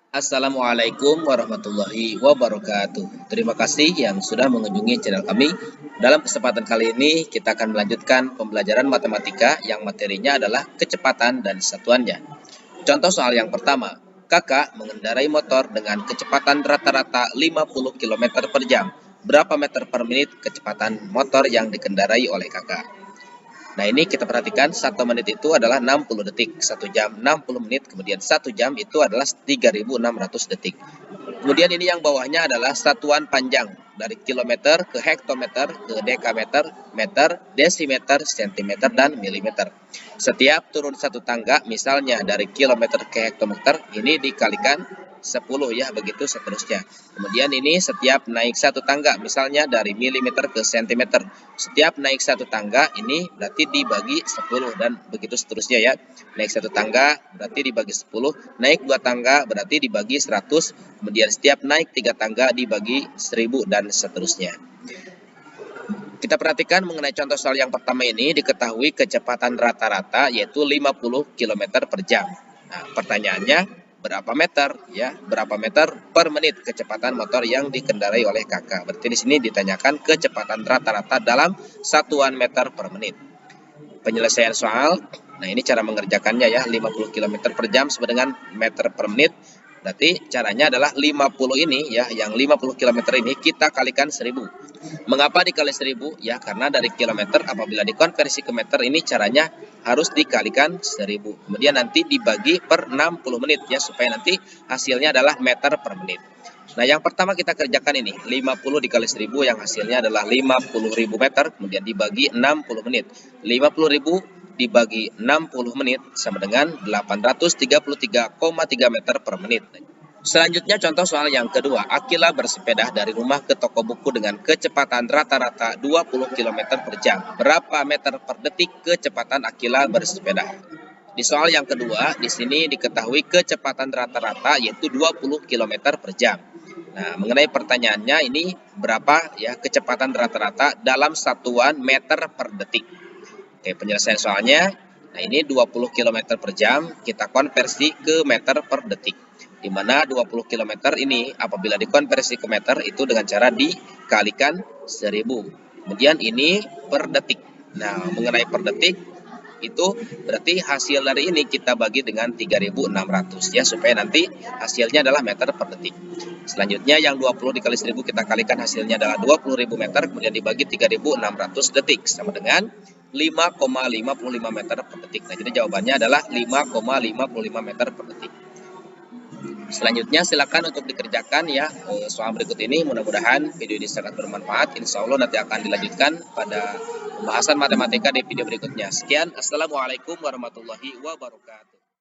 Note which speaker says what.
Speaker 1: Assalamualaikum warahmatullahi wabarakatuh. Terima kasih yang sudah mengunjungi channel kami. Dalam kesempatan kali ini kita akan melanjutkan pembelajaran matematika yang materinya adalah kecepatan dan satuannya. Contoh soal yang pertama, kakak mengendarai motor dengan kecepatan rata-rata 50 km per jam. Berapa meter per menit kecepatan motor yang dikendarai oleh kakak? Nah, ini kita perhatikan 1 menit itu adalah 60 detik, 1 jam 60 menit, kemudian 1 jam itu adalah 3.600 detik. Kemudian ini yang bawahnya adalah satuan panjang dari kilometer ke hektometer ke dekameter, meter, desimeter, sentimeter, dan milimeter. Setiap turun satu tangga, misalnya dari kilometer ke hektometer, ini dikalikan 10 ya, begitu seterusnya. Kemudian ini setiap naik satu tangga, misalnya dari milimeter ke sentimeter. Setiap naik satu tangga, ini berarti dibagi 10 dan begitu seterusnya ya. Naik satu tangga berarti dibagi 10, naik 2 tangga berarti dibagi 100, kemudian setiap naik 3 tangga dibagi 1000 dan seterusnya. Kita perhatikan mengenai contoh soal yang pertama ini, diketahui kecepatan rata-rata yaitu 50 km per jam. Nah, pertanyaannya berapa meter ya? Berapa meter per menit kecepatan motor yang dikendarai oleh kakak? Berarti di sini ditanyakan kecepatan rata-rata dalam satuan meter per menit. Penyelesaian soal, nah ini cara mengerjakannya ya, 50 km per jam sama dengan meter per menit. Berarti caranya adalah 50 ini ya, yang 50 km ini kita kalikan 1000. Mengapa dikali 1000? Ya, karena dari kilometer apabila dikonversi ke meter ini caranya harus dikalikan 1000. Kemudian nanti dibagi per 60 menit ya, supaya nanti hasilnya adalah meter per menit. Nah, yang pertama kita kerjakan ini, 50 dikali 1000 yang hasilnya adalah 50.000 meter, kemudian dibagi 60 menit. 50.000 dibagi 60 menit sama dengan 833,3 meter per menit. Selanjutnya contoh soal yang kedua, Akila bersepeda dari rumah ke toko buku dengan kecepatan rata-rata 20 km per jam. Berapa meter per detik kecepatan Akila bersepeda? Di soal yang kedua, di sini diketahui kecepatan rata-rata yaitu 20 km per jam. Nah, mengenai pertanyaannya ini berapa ya kecepatan rata-rata dalam satuan meter per detik. Oke, penyelesaian soalnya, nah ini 20 km per jam, kita konversi ke meter per detik. Di mana 20 km ini apabila dikonversi ke meter itu dengan cara dikalikan 1000. Kemudian ini per detik. Nah, mengenai per detik, itu berarti hasil dari ini kita bagi dengan 3600 ya, supaya nanti hasilnya adalah meter per detik. Selanjutnya yang 20 dikali 1000 kita kalikan hasilnya adalah 20.000 meter, kemudian dibagi 3600 detik sama dengan 5,55 meter per detik. Nah, jadi jawabannya adalah 5,55 meter per detik. Selanjutnya silakan untuk dikerjakan ya soal berikut ini. Mudah-mudahan video ini sangat bermanfaat. Insya Allah nanti akan dilanjutkan pada pembahasan matematika di video berikutnya. Sekian, assalamualaikum warahmatullahi wabarakatuh.